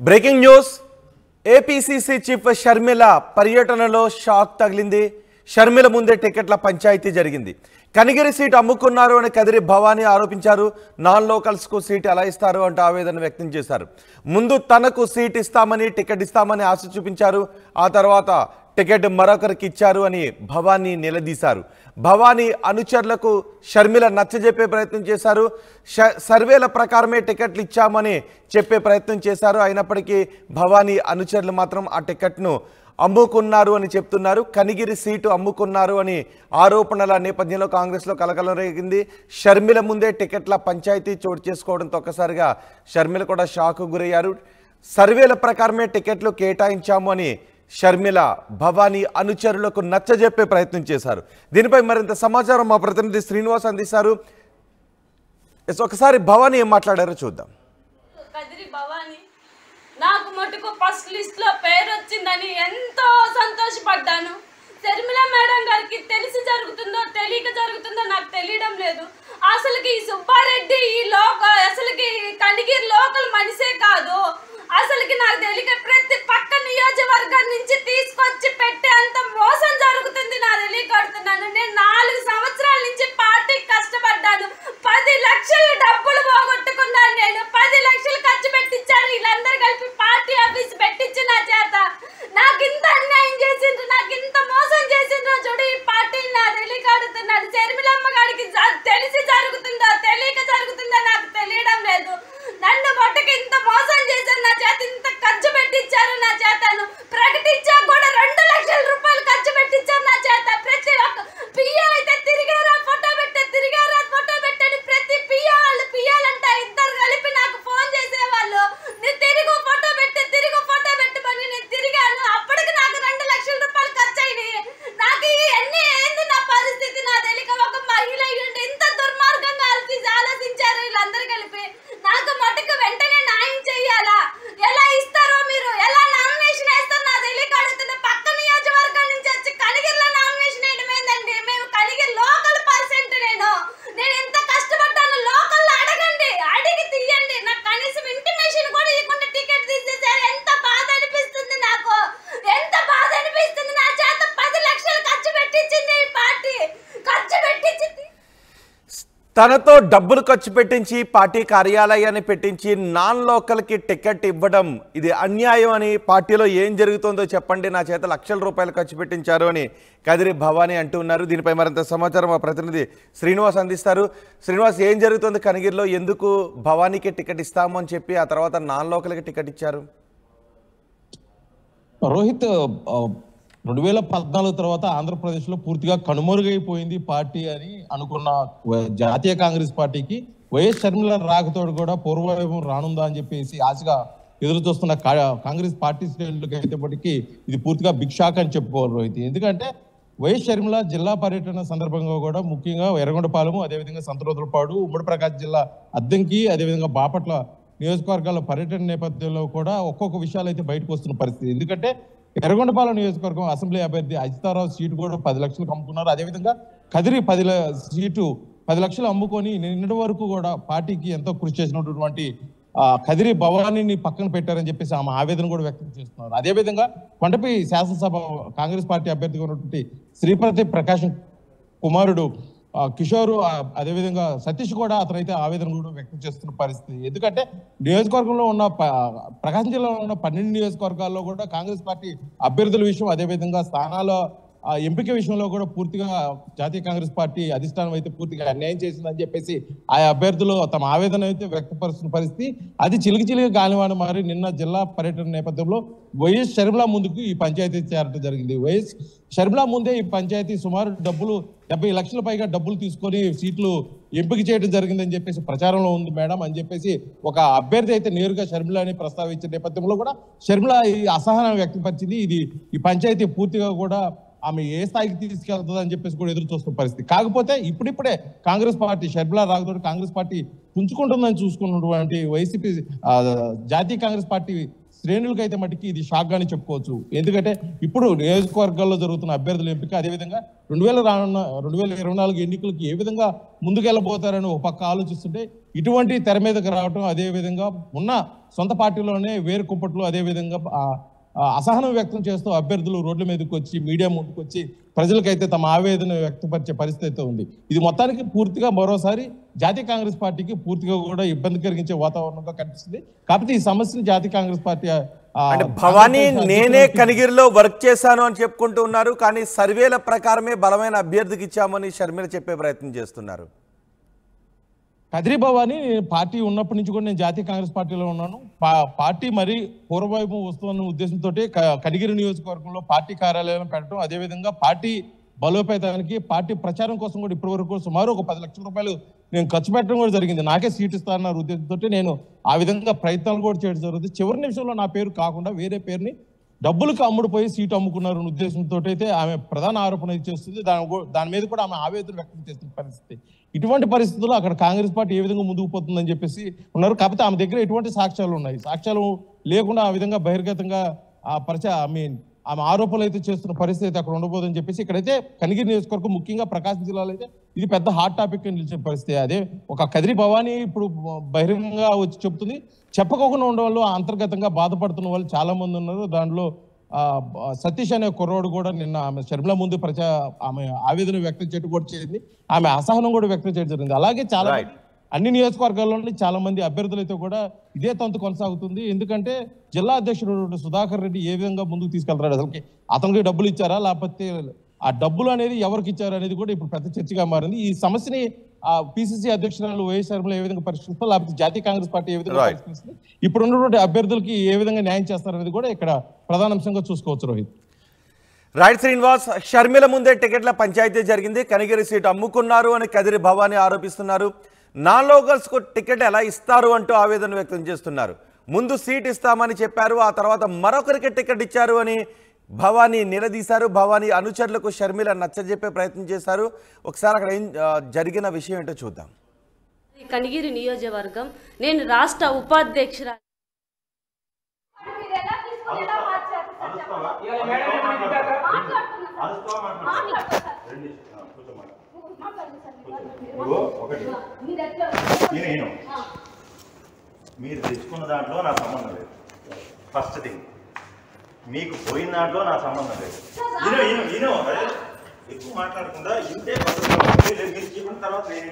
Breaking news APCC chief Sharmila పర్యటనలో shock తగిలింది. షర్మిల ముందే టికెట్ల పంచాయతీ జరిగింది. కనిగిరి సీటు అమ్ముకున్నారు అని కదిరి భవానీ ఆరోపించారు. నాన్ లోకల్స్ కు సీటు ఎలా ఇస్తారు అంటూ ఆవేదన వ్యక్తం చేశారు. ముందు తనకు సీట్ ఇస్తామని టికెట్ ఇస్తామని ఆశ చూపించారు. ఆ తర్వాత టికెట్ మరొకరికి ఇచ్చారు అని భవానీ నిలదీశారు. భవానీ అనుచరులకు షర్మిల నచ్చజెప్పే ప్రయత్నం చేశారు. సర్వేల ప్రకారమే టికెట్లు ఇచ్చామని చెప్పే ప్రయత్నం చేశారు. అయినప్పటికీ భవానీ అనుచరులు మాత్రం ఆ టికెట్ను అమ్ముకున్నారు అని చెప్తున్నారు. కనిగిరి సీటు అమ్ముకున్నారు అని ఆరోపణల నేపథ్యంలో కాంగ్రెస్లో కలకలం రేగింది. షర్మిల ముందే టికెట్ల పంచాయతీ చోటు చేసుకోవడంతో ఒక్కసారిగా షర్మిల కూడా షాక్ గురయ్యారు. సర్వేల ప్రకారమే టికెట్లు కేటాయించాము అని షర్మిల భవానీ అనుచరులకు నచ్చజెప్పే ప్రయత్నం చేశారు. దీనిపై మరింత సమాచారం మా ప్రతినిధి శ్రీనివాస్ అందిస్తారు. ఒకసారి భవానీ ఏం మాట్లాడారో చూద్దాం. నాకు మటుకు ఫస్ట్ లిస్ట్ లో పేరు వచ్చిందని ఎంతో సంతోషపడ్డాను. షర్మిల మేడం గారికి తెలిసి జరుగుతుందో తెలియక జరుగుతుందో నాకు తెలియడం లేదు. అసలుకి ఈ సుబ్బారెడ్డి అసలుకి కనిగిరి లోకల్ మనిషే కాదు. అసలుకి నాకు తెలియక ప్రతి పక్క నియోజకవర్గం నుంచి తీసుకొచ్చి పెట్టే అంత మోసం జరుగుతుంది. నా తెలియకడుతున్నాను. నేను 4 సంవత్సరాల నుంచి పార్టీకి కష్టపడ్డాను. 10 లక్షల డబ్బులు పోగొట్టుకున్నాను. నేను 10 లక్షలు ఖర్చు పెట్టించారు. వీళ్ళందరూ కలిపి పార్టీ ఆఫీస్ పెట్టించి నా చేత నాకు ఇంత అన్యాయం చేసిండ్రు, నాకు ఇంత మోసం చేసిండ్రు చూడు ఈ పార్టీ. నా తెలియకడుతున్నాను. షర్మిలమ్మ గారికి తెలిసి జరుగుతుందో తెలియక జరుగుతుందో నాకు తెలియడం లేదు. నన్ను మట్టుకు ఇంత మోసం చేశారు. నా చేత ఇంత ఖర్చు పెట్టించారు. నా చేతను ప్రకటించా కూడా 2 లక్షల రూపాయలు ఖర్చు పెట్టించారు. నా చేత ప్రతి ఒక్క పియ్య అయితే తిరిగారా ఫోటో పెట్టని ప్రతి పియ్యాలంటే ఇద్దరు కలిపి నాకు ఫోన్ చేసేవాళ్ళు. నేను తిరుగు ఫోటో పెట్టమని నేను తిరిగాను. అప్పటికి నాకు 2 లక్షల రూపాయలు ఖర్చు అయినాయి. నాకు ఏంది నా పరిస్థితి. నా తెలియక ఒక మహిళ ఇంత దుర్మార్గంగా ఆలోచించారు వీళ్ళందరూ కలిపి. నాకు మటుకు వెంటనే న్యాయం చెయ్యాలా? ఎలా ఇస్తారో మీరు, ఎలా నామినేషన్ వేస్తారో నా తెలియక అడుగుతున్న. పక్క నియోజకవర్గం నుంచి వచ్చి కనిగిరిలో నామినేషన్ వేయడం ఏందండి? మేము కనిగిరి లోకల్ పర్సెంట్. నేను ఎంత కష్టపడ్డాను. లోకల్లో అడిగి తీయండి. నాకు కనీసం ఇంటిమేషన్ కూడా ఇవ్వకుండా టికెట్ తీసేసారు. ఎంత బాధ అనిపిస్తుంది నాకు, ఎంత బాధ అనిపిస్తుంది. నా చేత 10 లక్షలు ఖర్చు పెట్టించింది ఈ పార్టీ. ఖర్చు పెట్టించింది తనతో డబ్బులు ఖర్చు పెట్టించి పార్టీ కార్యాలయాన్ని పెట్టించి నాన్ లోకల్కి టికెట్ ఇవ్వడం ఇది అన్యాయం అని, పార్టీలో ఏం జరుగుతుందో చెప్పండి, నా చేత లక్షల రూపాయలు ఖర్చు పెట్టించారు అని కదిరి భవానీ అంటున్నారు. దీనిపై మరింత సమాచారం మా ప్రతినిధి శ్రీనివాస్ అందిస్తారు. శ్రీనివాస్, ఏం జరుగుతుంది కనిగిరిలో? ఎందుకు భవానీకి టికెట్ ఇస్తాము అని చెప్పి ఆ తర్వాత నాన్ లోకల్కి టికెట్ ఇచ్చారు? రోహిత్, 2014 తర్వాత ఆంధ్రప్రదేశ్లో పూర్తిగా కనుమరుగైపోయింది పార్టీ అని అనుకున్న జాతీయ కాంగ్రెస్ పార్టీకి వైఎస్ షర్మిల రాకతోడు కూడా పూర్వవైభవం రానుందా అని చెప్పేసి ఆశగా ఎదురు చూస్తున్న కాంగ్రెస్ పార్టీ శ్రేణులకు అయితేప్పటికీ ఇది పూర్తిగా బిగ్ షాక్ అని చెప్పుకోవాలి రోహిత్. ఎందుకంటే వైఎస్ షర్మిల జిల్లా పర్యటన సందర్భంగా కూడా ముఖ్యంగా ఎర్రగొండపాలెము, అదేవిధంగా సంతరోతులపాడు, ఉమ్మడి ప్రకాశం జిల్లా అద్దంకి, అదేవిధంగా బాపట్ల నియోజకవర్గాల పర్యటన నేపథ్యంలో కూడా ఒక్కొక్క విషయాలు అయితే బయటకు వస్తున్న పరిస్థితి. ఎందుకంటే ఎర్రగొండపాలెం నియోజకవర్గం అసెంబ్లీ అభ్యర్థి అజితారావు సీటు కూడా 10 లక్షలకు అమ్ముకున్నారు. అదేవిధంగా కదిరి 10 లక్షలు అమ్ముకొని నిన్నటి వరకు కూడా పార్టీకి ఎంతో కృషి చేసినటువంటి కదిరి భవానీని పక్కన పెట్టారని చెప్పేసి ఆమె ఆవేదన కూడా వ్యక్తం చేస్తున్నారు. అదేవిధంగా కొండపై శాసనసభ కాంగ్రెస్ పార్టీ అభ్యర్థిగా ఉన్నటువంటి శ్రీపతి ప్రకాశం కుమారుడు కిషోర్, అదేవిధంగా సతీష్ కూడా అతనైతే ఆవేదన కూడా వ్యక్తం చేస్తున్న పరిస్థితి. ఎందుకంటే నియోజకవర్గంలో ఉన్న ప్రకాశం జిల్లాలో ఉన్న 12 నియోజకవర్గాల్లో కూడా కాంగ్రెస్ పార్టీ అభ్యర్థుల విషయం, అదేవిధంగా స్థానాల ఎంపిక విషయంలో కూడా పూర్తిగా జాతీయ కాంగ్రెస్ పార్టీ అధిష్టానం అయితే పూర్తిగా అన్యాయం చేసిందని చెప్పేసి ఆయా అభ్యర్థులు తమ ఆవేదన అయితే వ్యక్తపరుస్తున్న పరిస్థితి. అది చిలికి గాలివాన మారి నిన్న జిల్లా పర్యటన నేపథ్యంలో వైఎస్ షర్మిల ముందుకు ఈ పంచాయతీ చేరడం జరిగింది. వైఎస్ షర్మిల ముందే ఈ పంచాయతీ సుమారు 70 లక్షల పైగా డబ్బులు తీసుకొని సీట్లు ఎంపిక చేయడం జరిగిందని చెప్పేసి ప్రచారంలో ఉంది మేడం అని చెప్పేసి ఒక అభ్యర్థి అయితే నేరుగా షర్మిలని ప్రస్తావించిన నేపథ్యంలో కూడా షర్మిల ఈ అసహనం వ్యక్తపరిచింది. ఈ పంచాయతీ పూర్తిగా కూడా ఆమె ఏ స్థాయికి తీసుకెళ్తుంది అని చెప్పేసి కూడా ఎదురు చూస్తున్న పరిస్థితి. కాకపోతే ఇప్పుడిప్పుడే కాంగ్రెస్ పార్టీ షర్మిల రాకతోటి కాంగ్రెస్ పార్టీ పుంజుకుంటుందని చూసుకున్నటువంటి వైసీపీ జాతీయ కాంగ్రెస్ పార్టీ శ్రేణులకైతే మటుకి ఇది షాక్ గానే చెప్పుకోవచ్చు. ఎందుకంటే ఇప్పుడు నియోజకవర్గాల్లో జరుగుతున్న అభ్యర్థుల ఎంపిక, అదేవిధంగా 2024 ఎన్నికలకు ఏ విధంగా ముందుకెళ్ళబోతారని ఒక పక్క ఆలోచిస్తుంటే ఇటువంటి తెర మీదకి రావటం, అదేవిధంగా ఉన్న సొంత పార్టీలోనే వేరు కుంపట్లు, అదేవిధంగా అసహనం వ్యక్తం చేస్తూ అభ్యర్థులు రోడ్ల మీదకి వచ్చి మీడియా ముందుకు వచ్చి ప్రజలకైతే తమ ఆవేదన వ్యక్తపరిచే పరిస్థితి అయితే ఉంది. ఇది మొత్తానికి పూర్తిగా మరోసారి జాతీయ కాంగ్రెస్ పార్టీకి పూర్తిగా కూడా ఇబ్బంది కలిగించే వాతావరణంగా కనిపిస్తుంది. కాకపోతే ఈ సమస్యను జాతీయ కాంగ్రెస్ పార్టీ అంటే భవానీ నేనే కనిగిరిలో వర్క్ చేశాను అని చెప్పుకుంటూ ఉన్నారు, కానీ సర్వేల ప్రకారమే బలమైన అభ్యర్థికి ఇచ్చామని షర్మిల చెప్పే ప్రయత్నం చేస్తున్నారు. కదిరి భవానీ పార్టీ ఉన్నప్పటి నుంచి కూడా నేను జాతీయ కాంగ్రెస్ పార్టీలో ఉన్నాను. పార్టీ మరి పూర్వవైపు వస్తున్న ఉద్దేశంతో కనిగిరి నియోజకవర్గంలో పార్టీ కార్యాలయం పెట్టడం, అదేవిధంగా పార్టీ బలోపేతానికి పార్టీ ప్రచారం కోసం కూడా ఇప్పటి వరకు సుమారు ఒక 10 లక్షల రూపాయలు నేను ఖర్చు పెట్టడం కూడా జరిగింది. నాకే సీట్ ఇస్తారన్న ఉద్దేశంతో నేను ఆ విధంగా ప్రయత్నాలు కూడా చేయడం జరుగుతుంది. చివరి నిమిషంలో నా పేరు కాకుండా వేరే పేరుని డబ్బులకు అమ్ముడుపోయి సీటు అమ్ముకున్నారు ఉద్దేశంతో అయితే ఆమె ప్రధాన ఆరోపణ చేస్తుంది. దాని మీద కూడా ఆమె ఆవేదన వ్యక్తం చేస్తున్న పరిస్థితి. ఇటువంటి పరిస్థితుల్లో అక్కడ కాంగ్రెస్ పార్టీ ఏ విధంగా ముందుకు పోతుందని చెప్పేసి ఉన్నారు. కాకపోతే ఆమె దగ్గర ఎటువంటి సాక్ష్యాలు ఉన్నాయి, సాక్ష్యాలు లేకుండా ఆ విధంగా బహిర్గతంగా ఆమె ఆరోపణలు అయితే చేస్తున్న పరిస్థితి అయితే అక్కడ ఉండబోదని చెప్పేసి ఇక్కడైతే కనిగిరి నియోజకవర్గం, ముఖ్యంగా ప్రకాశం జిల్లాలో అయితే ఇది పెద్ద హాట్ టాపిక్ గా నిలిచిన పరిస్థితి. అదే ఒక కదిరి భవానీ ఇప్పుడు బహిరంగంగా వచ్చి చెప్తుంది. చెప్పకోకుండా ఉండడం వల్ల అంతర్గతంగా బాధపడుతున్న వాళ్ళు చాలా మంది ఉన్నారు. దాంట్లో సతీష్ అనే కుర్రోడు కూడా నిన్న ఆమె షర్మిల ముందు ఆమె ఆవేదన వ్యక్తం చేయడం కూడా చేసింది, ఆమె అసహనం కూడా వ్యక్తం చేయడం జరిగింది. అలాగే చాలా అన్ని నియోజకవర్గాల్లో చాలా మంది అభ్యర్థులైతే కూడా ఇదే తంతు కొనసాగుతుంది. ఎందుకంటే జిల్లా అధ్యక్షుడు సుధాకర్ రెడ్డి ఏ విధంగా ముందుకు తీసుకెళ్తాడు, అసలుకి అతనికి డబ్బులు ఇచ్చారా లేకపోతే ఆ డబ్బులు అనేది ఎవరికి ఇచ్చారు అనేది కూడా ఇప్పుడు పెద్ద చర్చగా మారింది. ఈ సమస్యని పిసిసి అధ్యక్షురాలు వైఎస్ షర్మిల ఏ విధంగా పరిష్కరిస్తారు, లేకపోతే జాతీయ కాంగ్రెస్ పార్టీ ఏ విధంగా పరిష్కరిస్తుంది, ఇప్పుడు ఉన్నటువంటి అభ్యర్థులకి ఏ విధంగా న్యాయం చేస్తారనేది కూడా ఇక్కడ ప్రధాన అంశంగా చూసుకోవచ్చు. రోహిత్. రైట్ శ్రీనివాస్, షర్మిల ముందే టికెట్ల పంచాయతీ జరిగింది, కనిగిరి సీటు అమ్ముకున్నారు అని కదిరి భవానీ ఆరోపిస్తున్నారు. నాన్ లోకల్స్ కు టికెట్ ఎలా ఇస్తారు అంటూ ఆవేదన వ్యక్తం చేస్తున్నారు. ముందు సీట్ ఇస్తామని చెప్పారు, ఆ తర్వాత మరొకరికి టికెట్ ఇచ్చారు అని భవానీ నిలదీశారు. భవానీ అనుచరులకు షర్మిల నచ్చజెప్పే ప్రయత్నం చేశారు. ఒకసారి అక్కడ ఏం జరిగిన విషయం ఏంటో చూద్దాం. కనిగిరి నియోజకవర్గం, నేను రాష్ట్ర ఉపాధ్యక్షురాలు. మీరు తెచ్చుకున్న దాంట్లో నా సంబంధం లేదు. ఫస్ట్ థింగ్, మీకు పోయిన దాంట్లో నా సంబంధం లేదు. ఎక్కువ మాట్లాడకుండా ఇంతే మీరు చెప్పిన తర్వాత నేను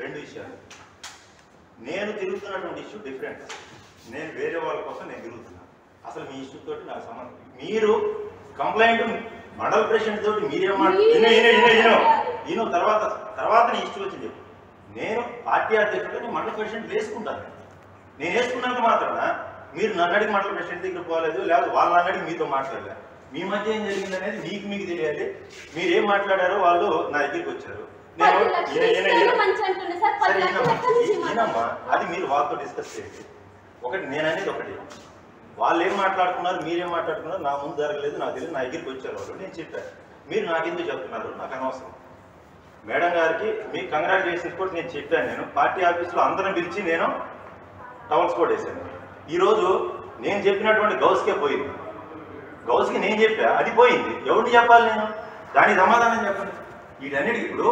2 విషయాలు. నేను తిరుగుతున్నటువంటి ఇష్యూ డిఫరెంట్. నేను వేరే వాళ్ళ కోసం నేను తిరుగుతున్నాను. అసలు మీ ఇష్యూ తోటి నాకు సంబంధం. మీరు కంప్లైంట్ మండల ప్రెసిడెంట్ తోటి మీరేం ఈయన తర్వాత నీ ఇష్యూ వచ్చింది చెప్పు. నేను పార్టీ అధ్యక్షుడు, నేను మండల ప్రెసిడెంట్ వేసుకుంటాను. నేను వేసుకున్నాక మాత్రాన మీరు నన్ను అడిగి మండల ప్రెసిడెంట్ దగ్గర పోలేదు, లేదా వాళ్ళు నన్ను అడిగి మీతో మాట్లాడలేదు. మీ మధ్య ఏం జరిగింది అనేది మీకు తెలియాలి. మీరేం మాట్లాడారో వాళ్ళు నా దగ్గరికి వచ్చారు. ఈయనమ్మా, అది మీరు వాళ్ళతో డిస్కస్ చేయండి. ఒకటి నేను అనేది ఒకటి, వాళ్ళు ఏం మాట్లాడుకున్నారు, మీరేం మాట్లాడుకున్నారు నా ముందు జరగలేదు, నాకు తెలియదు. నా దగ్గరికి వచ్చారు వాళ్ళు, నేను చెప్పాను. మీరు నాకెందుకు చెప్తున్నారు, నాకు అనవసరం. మేడం గారికి మీకు కంగ్రాచులేషన్స్ కూడా నేను చెప్పాను. నేను పార్టీ ఆఫీస్లో అందరం పిలిచి నేను టవల్స్ కూడా వేసాను. ఈరోజు నేను చెప్పినటువంటి గౌస్కే పోయింది. గౌస్కి నేను చెప్పా, అది పోయింది. ఎవరిని చెప్పాలి నేను? దానికి సమాధానం చెప్పండి. వీటన్నిటికి ఇప్పుడు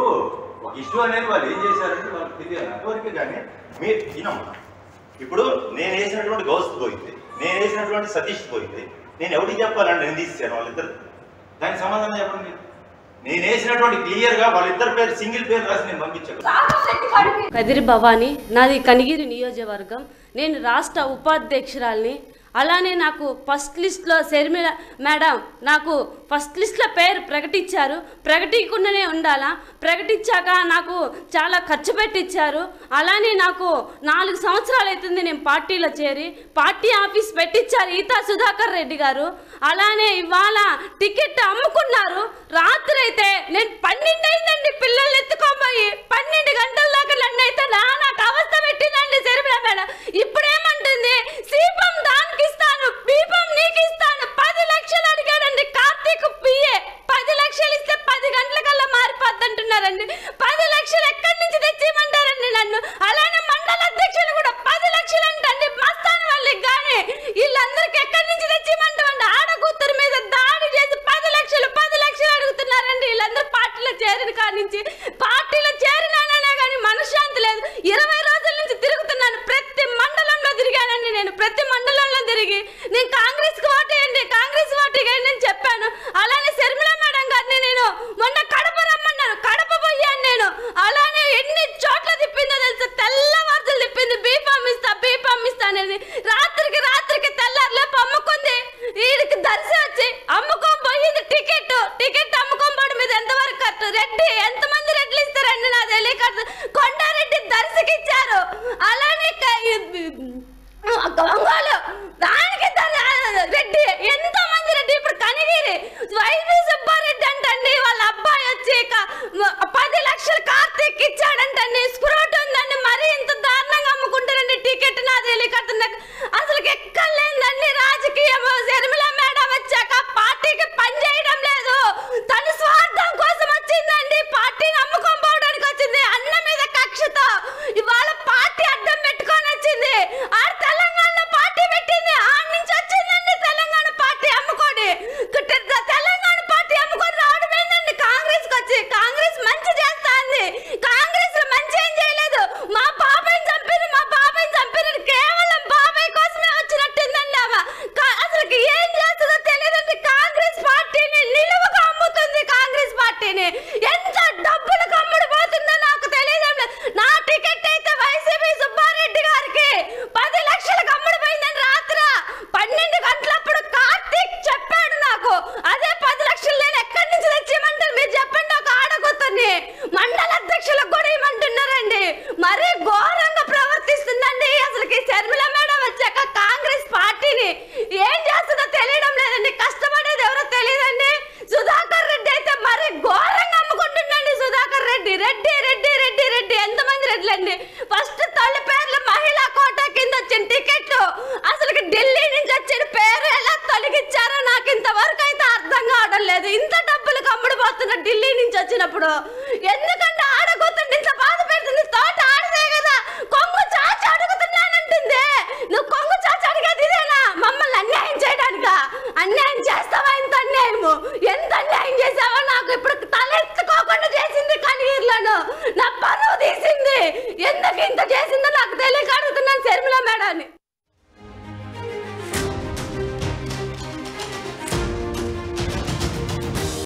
ఒక ఇష్యూ అనేది వాళ్ళు ఏం చేశారంటే వాళ్ళకి తెలియాలి, అంతవరకే. కానీ మీరు వినమ్మా, ఇప్పుడు నేను వేసినటువంటి గౌస్ పోయింది, నేను వేసినటువంటి సతీష్ పోయింది. నేను ఎవరికి చెప్పాలంటే నేను తీసాను వాళ్ళిద్దరు. దానికి సమాధానం చెప్పండి. నేను వేసినటువంటి క్లియర్ గా వాళ్ళిద్దరు పేరు సింగిల్ పేరు రాసి నేను పంపించాను. కదిరి భవానీ, నాది కనిగిరి నియోజకవర్గం, నేను రాష్ట్ర ఉపాధ్యక్షురాల్ని. అలానే నాకు ఫస్ట్ లిస్ట్లో షర్మిల మేడం నాకు ఫస్ట్ లిస్ట్లో పేరు ప్రకటించారు. ప్రకటించకుండానే ఉండాలా, ప్రకటించాక నాకు చాలా ఖర్చు పెట్టించారు. అలానే నాకు 4 సంవత్సరాలు అవుతుంది నేను పార్టీలో చేరి. పార్టీ ఆఫీస్ పెట్టించారు ఈతా సుధాకర్ రెడ్డి గారు. అలానే ఇవాళ టికెట్ అమ్ముకున్నారు. రాత్రి అయితే నేను 12 అయిందండి పిల్లల్ని ఎత్తుకోబోయి, 12 గంటల దాకా నన్ను అయితే నాకు అవస్థ పెట్టిందండి షర్మిల మేడం. ఇప్పుడేమంటుంది, సీపం దానికి ఇస్తాను, బీపం నీకు ఇస్తాను, 10 లక్షలు అడిగాడండి కార్తీక్ పిఏ. 10 లక్షలు ఇస్తే 10 గంటలకల్లా మారిపోద్దంటున్నారండి. 10 లక్షలు ఎక్కడి నుంచి తెచ్చిమంటారండి నన్ను? అలానే మండల అధ్యక్షులు కూడా 10 లక్షలు అంటండి మస్తాన్ వాళ్ళకి. కానీ వీళ్ళందరూ నుంచి పార్టీలో చేరినాననే కానీ మనశ్శాంతి లేదు. 20 రోజుల నుంచి తిరుగుతున్నాను, ప్రతి మండలంలో తిరిగానండి. నేను ప్రతి మండలంలో తిరిగి నేను కాంగ్రెస్కి ఓటేయండి, కాంగ్రెస్ ఓటేయండి అని చెప్పాను. అలానే శర్మిల మేడం గారిని నేను మొన్న కడప రమ్మన్నాను, కడప పోయాను నేను. అలానే ఎన్ని చోట్ల తిప్పిందో తెలుసా, తెల్లవారులు తిప్పింది. బీఫామ్ ఇస్తానని రాత్రికి తెల్లారులేపు అమ్ముకుంది. వీడికి దర్శి వచ్చి అమ్ముకొని పోయింది. టికెట్ అమ్ముకోబడి మీద ఎంతవరకు కట్టు రెడ్డి, ఎంతమంది రెడ్లు ఇస్తారండి నా తెలియదు. కొండారెడ్డి దర్శికి ఇచ్చారు. అలానే గంగోలు దానికి రెడ్డి, ఎంతో మంది రెడ్డి. ఇప్పుడు కనిగిరి వైవి సుబ్బారెడ్డి అంటండి, వాళ్ళ అబ్బాయి వచ్చి 10 లక్షలు కార్తీక్ ఇచ్చాడంటండి. స్క్రూట్ ఉందండి, మరీ ఇంత దారుణంగా అమ్ముకుంటారండి టికెట్. నా తెలియదు అసలు ఎక్కలేదండి రాజకీయం. శర్మిల మేడం వచ్చాక పార్టీకి పని చేయడం లేదు, తన స్వార్థం కోసం వచ్చిందండి. పార్టీని అమ్ముకొని పోవడానికి వచ్చింది. అన్న మీద కక్షతో ఇవాళ పార్టీ అడ్డం పెట్టుకొని వచ్చింది. ఆ తెలంగాణలో పార్టీ పెట్టింది, ఆడ నుంచి వచ్చిందండి తెలంగాణ పార్టీ అమ్ముకొని. తెలంగాణ పార్టీ అమ్ముకొని రావడం ఏందండి కాంగ్రెస్కి వచ్చి. కాంగ్రెస్ మంచి చేస్తాంది, కాంగ్రెస్ మంచి ఏం చేయలేదు. మా బాబాయ్ చంపిన కేవలం బాబాయ్ కోసమే వచ్చినట్టుందండి ఆమె. అసలు ఏం చేస్తుందో తెలియదండి. కాంగ్రెస్ పార్టీని నిలువుగా అమ్ముతుంది. కాంగ్రెస్ పార్టీని ఎంత డబ్బులు కమ్ముడు పోతుందో నాకు తెలియదు. నా టికెట్ అయితే వైసీపీ సుబ్బారెడ్డి గారికి 10 లక్షలకు అమ్ముడు పోయిందని రాత్రి 12 గంటలప్పుడు కార్తీక్ చెప్పాడు నాకు. అదే 10 లక్షలు నేను ఎక్కడి నుంచి తెచ్చిమంటారు మీరు చెప్పండి. ఒక ఆడగొత్తుని మండల అధ్యక్షులకు కూడా ఇవ్వమంటున్నారండి. మరీ ఘోరంగా ప్రవర్తిస్తుందండి. అసలుకి శర్మిల మేడం వచ్చాక కాంగ్రెస్ పార్టీని ఏం చేస్తుందో తెలియడం లేదండి. కష్టపడేది ఎవరో తెలియదండి. సుధాకర్ రెడ్డి అయితే మరీ ఘోరంగా అమ్ముకుంటుండండి. సుధాకర్ రెడ్డి ఎంతమంది రెడ్లండి. ఫస్ట్ తల్లి పేర్లు మహిళా కోటా కింద వచ్చిన టికెట్లు అసలు ఢిల్లీ నుంచి వచ్చిన పేరు ఎలా తొలగించారో నాకు ఇంతవరకు అయితే అర్థం కావడం లేదు. ఇంత డబ్బులు కమ్ముడు పోతున్న ఢిల్లీ నుంచి వచ్చినప్పుడు ఎందుకంటే